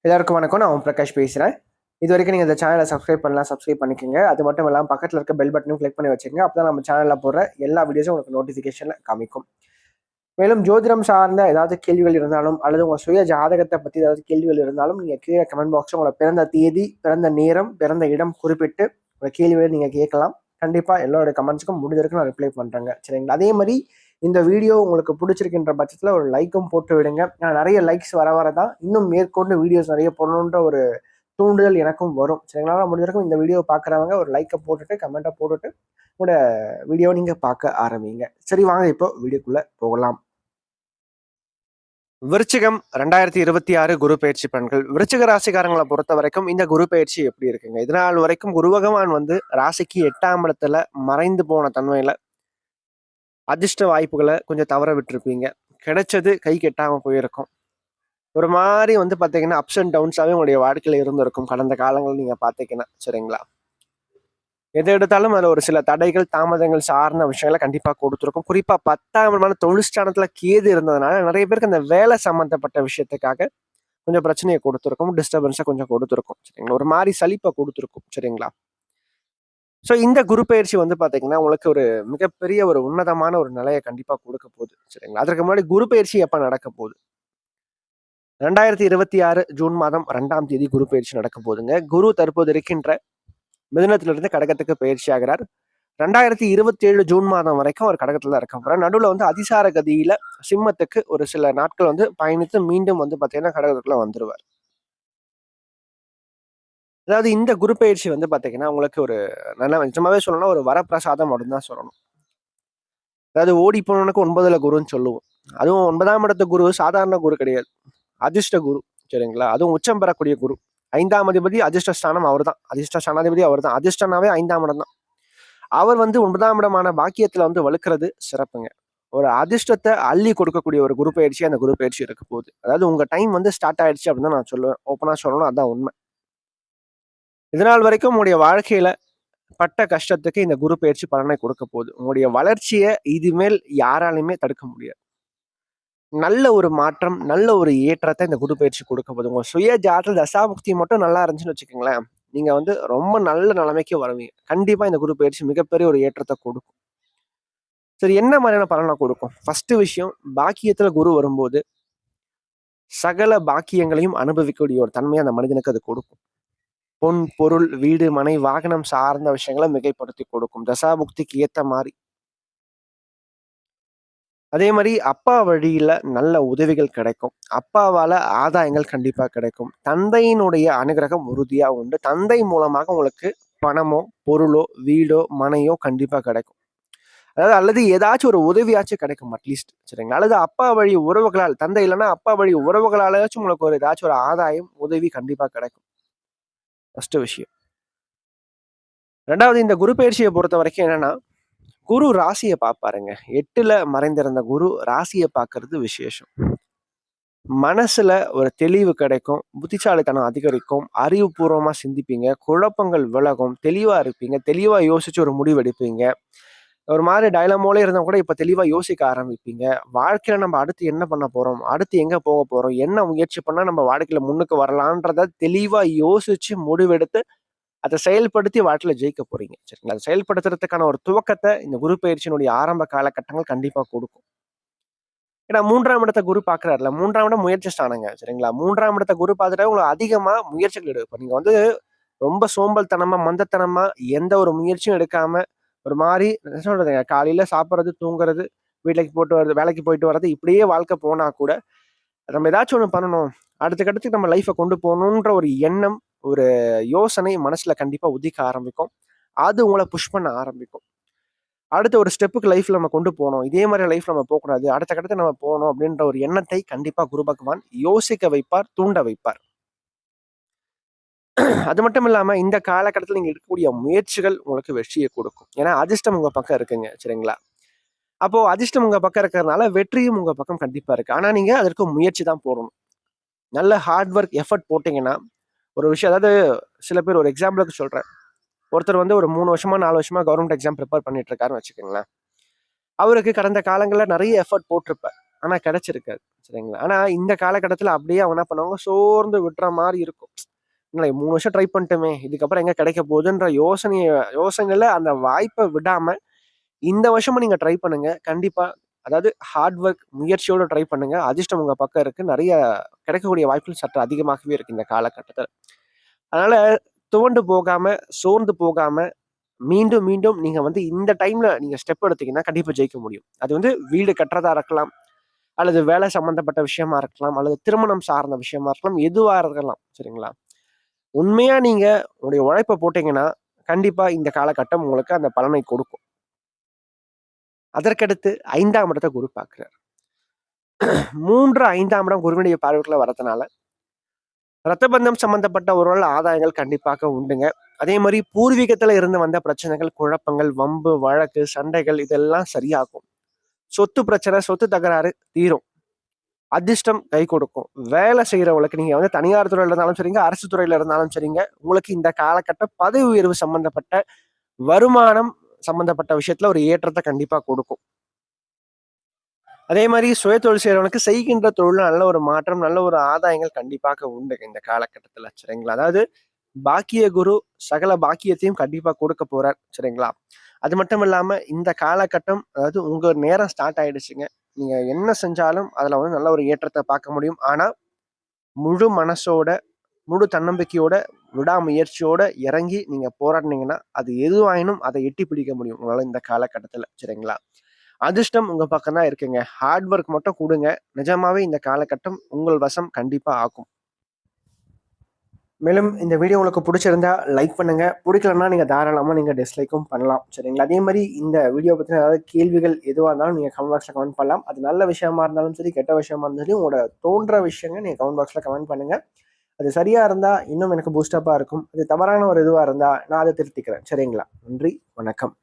எல்லாருக்கும் வணக்கம். நான் ஓம் பிரகாஷ் பேசுகிறேன். இது வரைக்கும் நீங்கள் இந்த சேனலை சப்ஸ்கிரைப் பண்ணலாம், சப்ஸ்கிரைப் பண்ணிக்கோங்க. அது மட்டும் இல்லாமல் பக்கத்தில் இருக்க பெல் பட்டனும் கிளிக் பண்ணி வச்சுக்கோங்க. அப்போ தான் நம்ம சேனலில் போடுற எல்லா வீடியோஸும் உங்களுக்கு நோட்டிஃபிகேஷனில் காமிக்கும். மேலும் ஜோதிடம் சார்ந்த ஏதாவது கேள்விகள் இருந்தாலும் அல்லது உங்கள் சுய ஜாதகத்தை பற்றி ஏதாவது கேள்விகள் இருந்தாலும் நீங்கள் கீழே கமெண்ட் பாக்ஸில் உங்களை பிறந்த தேதி, பிறந்த நேரம், பிறந்த இடம் குறிப்பிட்டு உங்கள் கேள்விகளை நீங்கள் கேட்கலாம். கண்டிப்பாக எல்லோருடைய கமெண்ட்ஸுக்கும் முடிஞ்ச வரைக்கும் நான் ரிப்ளை பண்ணுறேங்க. சரிங்களா? அதே மாதிரி இந்த வீடியோ உங்களுக்கு பிடிச்சிருக்கின்ற பட்சத்தில் ஒரு லைக்கும் போட்டு விடுங்க. நிறைய லைக்ஸ் வர தான் இன்னும் மேற்கொண்டு வீடியோஸ் நிறைய போடணுன்ற ஒரு தூண்டுதல் எனக்கும் வரும். சரிங்களா? முடிஞ்சிருக்கும் இந்த வீடியோ பார்க்குறவங்க ஒரு லைக்கை போட்டுட்டு கமெண்ட்டை போட்டுட்டு உங்களோட வீடியோ நீங்கள் பார்க்க ஆரம்பிங்க. சரி, வாங்க இப்போ வீடியோக்குள்ளே போகலாம். விருச்சிகம் 2026 குரு பயிற்சி பலன்கள். விருச்சிக ராசிக்காரங்களை பொறுத்த வரைக்கும் இந்த குரு பயிற்சி எப்படி இருக்குங்க? இதனால் வரைக்கும் குரு பகவான் ராசிக்கு 8ஆம் இடத்துல மறைந்து போன தன்மையில அதிர்ஷ்ட வாய்ப்புகளை கொஞ்சம் தவற விட்டுருப்பீங்க. கிடைச்சது கை கெட்டாமல் போயிருக்கும். ஒரு மாதிரி பார்த்தீங்கன்னா அப்ஸ் அண்ட் டவுன்ஸாகவே உங்களுடைய வாழ்க்கையில் இருந்திருக்கும் கடந்த காலங்கள் நீங்கள் பார்த்தீங்கன்னா. சரிங்களா? எதை எடுத்தாலும் அதில் ஒரு சில தடைகள், தாமதங்கள் சார்ந்த விஷயங்களை கண்டிப்பாக கொடுத்துருக்கும். குறிப்பாக 10ஆம் இடமான தொழிற்ஸ்தானத்தில் கேது இருந்ததுனால நிறைய பேருக்கு அந்த வேலை சம்மந்தப்பட்ட விஷயத்துக்காக கொஞ்சம் பிரச்சனையை கொடுத்துருக்கும், டிஸ்டர்பன்ஸை கொஞ்சம் கொடுத்துருக்கும். சரிங்களா? ஒரு மாதிரி சலிப்பை கொடுத்துருக்கும். சரிங்களா? ஸோ இந்த குரு பயிற்சி பார்த்தீங்கன்னா உங்களுக்கு ஒரு மிகப்பெரிய ஒரு உன்னதமான ஒரு நிலையை கண்டிப்பாக கொடுக்க போகுது. சரிங்களா? அதற்கு முன்னாடி குரு பயிற்சி எப்போ நடக்க போகுது? 2026 ஜூன் மாதம் 2ஆம் தேதி குரு பயிற்சி நடக்க போகுதுங்க. குரு தற்போது இருக்கின்ற மிதுனத்திலிருந்து கடகத்துக்கு பயிற்சி ஆகிறார். 2027 ஜூன் மாதம் வரைக்கும் ஒரு கடகத்துல இருக்க போறார். நடுவில் அதிசார கதியில சிம்மத்துக்கு ஒரு சில நாட்கள் பயணித்து மீண்டும் பார்த்தீங்கன்னா கடகத்துக்குள்ள வந்துருவார். அதாவது இந்த குரு பயிற்சி பார்த்தீங்கன்னா உங்களுக்கு ஒரு நல்ல நிஜமாவே சொல்லணும்னா ஒரு வரப்பிரசாதம் அப்படின்னு தான் சொல்லணும். அதாவது ஓடி போனவனுக்கு 9ல குருன்னு சொல்லுவோம். அதுவும் 9ஆம் இடத்து குரு சாதாரண குரு கிடையாது, அதிர்ஷ்ட குரு. சரிங்களா? அதுவும் உச்சம் பெறக்கூடிய குரு. 5ஆம் அதிபதி அதிர்ஷ்டஸ்தானம் அவர் தான், அதிர்ஷ்ட ஸ்தானாதிபதி அவர் தான். அதிர்ஷ்டனாவே 5ஆம் இடம் தான். அவர் 9ஆம் இடமான பாக்கியத்துல வலுக்கிறது சிறப்புங்க. ஒரு அதிர்ஷ்டத்தை அள்ளி கொடுக்கக்கூடிய ஒரு குரு பயிற்சி அந்த குரு பயிற்சி இருக்க போகுது. அதாவது உங்க டைம் ஸ்டார்ட் ஆயிடுச்சு அப்படின்னு தான் நான் சொல்லுவேன். ஓப்பனா சொல்லணும், அதான் உண்மை. இதனால் வரைக்கும் உங்களுடைய வாழ்க்கையில பட்ட கஷ்டத்துக்கு இந்த குரு பயிற்சி பலனை கொடுக்க போகுது. உங்களுடைய வளர்ச்சியை இதுமேல் யாராலுமே தடுக்க முடியாது. நல்ல ஒரு மாற்றம், நல்ல ஒரு ஏற்றத்தை இந்த குரு பயிற்சி கொடுக்க போகுது. உங்க சுய ஜாதகத்தில் தசாபுக்தி மட்டும் நல்லா இருந்துச்சுன்னு வச்சுக்கோங்களேன், நீங்க ரொம்ப நல்ல நிலைமைக்கு வருவீங்க. கண்டிப்பா இந்த குரு பயிற்சி மிகப்பெரிய ஒரு ஏற்றத்தை கொடுக்கும். சரி, என்ன மாதிரியான பலனை கொடுக்கும்? ஃபர்ஸ்ட் விஷயம், பாக்கியத்துல குரு வரும்போது சகல பாக்கியங்களையும் அனுபவிக்கக்கூடிய ஒரு தன்மையை அந்த மனிதனுக்கு அது கொடுக்கும். பொன், பொருள், வீடு, மனை, வாகனம் சார்ந்த விஷயங்களை மிகைப்படுத்தி கொடுக்கும் தசாபுக்திக்கு ஏத்த மாதிரி. அதே மாதிரி அப்பா வழியில நல்ல உதவிகள் கிடைக்கும். அப்பாவால ஆதாயங்கள் கண்டிப்பா கிடைக்கும். தந்தையினுடைய அனுகிரகம் உறுதியா உண்டு. தந்தை மூலமாக உங்களுக்கு பணமோ, பொருளோ, வீடோ, மனையோ கண்டிப்பா கிடைக்கும். அதாவது அல்லது ஏதாச்சும் ஒரு உதவியாச்சும் கிடைக்கும் அட்லீஸ்ட். சரிங்களா? அல்லது அப்பா வழி உறவுகளால், தந்தை இல்லைன்னா அப்பா வழி உறவுகளாலேயாச்சும் உங்களுக்கு ஒரு ஏதாச்சும் ஒரு ஆதாயம், உதவி கண்டிப்பா கிடைக்கும். ஃபர்ஸ்ட் விஷயம். 2வது, இந்த குரு பயிற்சியை பொறுத்த வரைக்கும் என்னன்னா, குரு ராசியை பார்ப்பாருங்க. 8ல மறைந்திருந்த குரு ராசியை பார்க்கறது விசேஷம். மனசுல ஒரு தெளிவு கிடைக்கும், புத்திசாலித்தனம் அதிகரிக்கும், அறிவுபூர்வமா சிந்திப்பீங்க, குழப்பங்கள் விலகும், தெளிவா இருப்பீங்க, தெளிவா யோசிச்சு ஒரு முடிவு எடுப்பீங்க. ஒரு மாதிரி டைலமோலே இருந்தா கூட இப்ப தெளிவா யோசிக்க ஆரம்பிப்பீங்க. வாழ்க்கையில நம்ம அடுத்து என்ன பண்ண போறோம், அடுத்து எங்க போக போறோம், என்ன முயற்சி பண்ணா நம்ம வாழ்க்கையில முன்னுக்கு வரலான்றத தெளிவா யோசிச்சு முடிவெடுத்து அதை செயல்படுத்தி வாழ்க்கையில ஜெயிக்க போறீங்க. சரிங்களா? அதை செயல்படுத்துறதுக்கான ஒரு துவக்கத்தை இந்த குரு பயிற்சியினுடைய ஆரம்ப காலகட்டங்கள் கண்டிப்பா கொடுக்கும். ஏன்னா 3ஆம் இடத்தை குரு பாக்குறாருல, 3ஆம் இடம் முயற்சி ஸ்தானங்க. சரிங்களா? 3ஆம் இடத்தை குரு பார்த்துட்டா உங்களுக்கு அதிகமா முயற்சிகள் எடுக்கும். நீங்க ரொம்ப சோம்பல்தனமா, மந்தத்தனமா எந்த ஒரு முயற்சியும் எடுக்காம ஒரு மாதிரி என்ன சொல்றதுங்க, காலையில சாப்பிட்றது, தூங்குறது, வீட்டுக்கு போட்டு வர்றது, வேலைக்கு போயிட்டு வர்றது, இப்படியே வாழ்க்கை போனா கூட நம்ம ஏதாச்சும் ஒண்ணு பண்ணணும், அடுத்த நம்ம லைஃப்பை கொண்டு போகணுன்ற ஒரு எண்ணம், ஒரு யோசனை மனசுல கண்டிப்பா உதிக்க ஆரம்பிக்கும். அது உங்களை புஷ் பண்ண ஆரம்பிக்கும். அடுத்த ஒரு ஸ்டெப்புக்கு லைஃப்ல நம்ம கொண்டு போகணும், இதே மாதிரி லைஃப் நம்ம போகக்கூடாது, அடுத்த கட்டத்தை நம்ம போகணும் அப்படின்ற ஒரு எண்ணத்தை கண்டிப்பா குரு பகவான் யோசிக்க வைப்பார், தூண்ட வைப்பார். அது மட்டும் இல்லாம இந்த காலகட்டத்தில் நீங்க எடுக்கக்கூடிய முயற்சிகள் உங்களுக்கு வெற்றியை கொடுக்கும். ஏன்னா அதிர்ஷ்டம் உங்க பக்கம் இருக்குங்க. சரிங்களா? அப்போ அதிர்ஷ்டம் உங்க பக்கம் இருக்கிறதுனால வெற்றியும் உங்க பக்கம் கண்டிப்பா இருக்கு. ஆனா நீங்க அதற்கு முயற்சி தான் போடணும். நல்ல ஹார்ட் ஒர்க், எஃபர்ட் போட்டீங்கன்னா ஒரு விஷயம். அதாவது சில பேர், ஒரு எக்ஸாம்பிளுக்கு சொல்றேன், ஒருத்தர் ஒரு 3 வருஷமா 4 வருஷமா கவர்மெண்ட் எக்ஸாம் ப்ரிப்பேர் பண்ணிட்டு இருக்காருன்னு வச்சுக்கோங்களேன். அவருக்கு கடந்த காலங்களில் நிறைய எஃபர்ட் போட்டிருப்பார். ஆனா கிடைச்சிருக்காது. சரிங்களா? ஆனா இந்த காலகட்டத்துல அப்படியே அவங்க என்ன பண்ணுவாங்க, சோர்ந்து விட்டுற மாரி இருக்கும். இல்ல 3 வருஷம் ட்ரை பண்ணிட்டோமே, இதுக்கப்புறம் எங்க கிடைக்க போகுதுன்ற யோசனையில அந்த வாய்ப்ப விடாம, இந்த வருஷமும் நீங்க ட்ரை பண்ணுங்க. கண்டிப்பா அதாவது ஹார்ட் ஒர்க் முயற்சியோட ட்ரை பண்ணுங்க. அதிர்ஷ்டம் உங்க பக்கம் இருக்கு. நெறைய கிடைக்கக்கூடிய வாய்ப்புகள் சற்று அதிகமாகவே இருக்கு இந்த காலகட்டத்துல. அதனால துவண்டு போகாம, சோர்ந்து போகாம, மீண்டும், மீண்டும் நீங்க இந்த டைம்ல நீங்க ஸ்டெப் எடுத்தீங்கன்னா, கண்டிப்பா ஜெயிக்க முடியும். அது வீடு கட்டுறதா இருக்கலாம், அல்லது வேலை சம்மந்தப்பட்ட விஷயமா இருக்கலாம், அல்லது திருமணம் சார்ந்த விஷயமா இருக்கலாம், எதுவா இருக்கலாம். சரிங்களா? உண்மையா நீங்க உங்களுடைய உழைப்ப போட்டீங்கன்னா, கண்டிப்பா இந்த காலகட்டம் உங்களுக்கு அந்த பலனை கொடுக்கும். அதற்கடுத்து 5ஆம் இடத்த குரு பார்க்கிறார். 3, 5ஆம் இடம் குருவினுடைய பார்வைக்குள்ள வரதுனால, ரத்த பந்தம் சம்பந்தப்பட்ட ஒரு ஆதாயங்கள் கண்டிப்பாக உண்டுங்க. அதே மாரி பூர்வீகத்துல இருந்து வந்த பிரச்சனைகள், குழப்பங்கள், வம்பு, வழக்கு, சண்டைகள் இதெல்லாம் சரியாகும். சொத்து பிரச்சனை, சொத்து தகராறு தீரும். அதிர்ஷ்டம் கை கொடுக்கும். வேலை செய்றவங்களுக்கு நீங்க தனியார் துறையில இருந்தாலும் சரிங்க, அரசு துறையில இருந்தாலும் சரிங்க, உங்களுக்கு இந்த காலகட்டம் பதவி உயர்வு சம்பந்தப்பட்ட வருமானம் சம்பந்தப்பட்ட விஷயத்துல ஒரு ஏற்றத்த கண்டிப்பா கொடுக்கும். அதே மாரி சுயதொழில் செய்றவனுக்கு செய்கின்ற தொழில்ல நல்ல ஒரு மாற்றம், நல்ல ஒரு ஆதாயங்கள் கண்டிப்பாக உண்டுங்க இந்த காலகட்டத்துல. சரிங்களா? அதாவது பாக்கிய குரு சகல பாக்கியத்தையும் கண்டிப்பா கொடுக்க போறார். சரிங்களா? அது மட்டும் இல்லாம இந்த காலகட்டம் அதாவது உங்க நேரம் ஸ்டார்ட் ஆயிடுச்சுங்க. நீங்க என்ன செஞ்சாலும் அதுல நல்ல ஒரு ஏற்றத்த பார்க்க முடியும். ஆனா, முழு மனசோட, முழு தன்னம்பிக்கையோட, விடாமுயற்சியோட இறங்கி நீங்க போராடுனீங்கன்னா, அது எதுவாயினும் அத எட்டி பிடிக்க முடியும் உங்களால இந்த காலகட்டத்துல. சரிங்களா? அதிர்ஷ்டம் உங்க பக்கம் தான் இருக்குங்க. ஹார்ட் ஒர்க் மட்டும் குடுங்க. நிஜமாவே இந்த காலகட்டம் உங்கள் வசம் கண்டிப்பா ஆகும். மேலும் இந்த வீடியோ உங்களுக்கு புடிச்சிருந்தா லைக் பண்ணுங்க. புடிக்கலன்னா நீங்க தாராளமா டிஸ்லைக்கும் பண்ணலாம். சரிங்களா? அதே மாரி இந்த வீடியோ பத்தின ஏதாவது கேள்விகள் எதுவா இருந்தாலும் நீங்க கமெண்ட் பாக்ஸ்ல கமெண்ட் பண்ணலாம். அது நல்ல விஷயமா இருந்தாலும் சரி, கெட்ட விஷயமா இருந்தாலும் சரி, உங்களோட தோன்ற விஷயங்கள் நீங்க கமெண்ட் பாக்ஸ்ல கமெண்ட் பண்ணுங்க. அது சரியா இருந்தா இன்னும் எனக்கு பூஸ்டப்பா இருக்கும். அது தவறான ஒரு இதுவா இருந்தா நான் அத திருத்திக்கிறேன். சரிங்களா? நன்றி. வணக்கம்.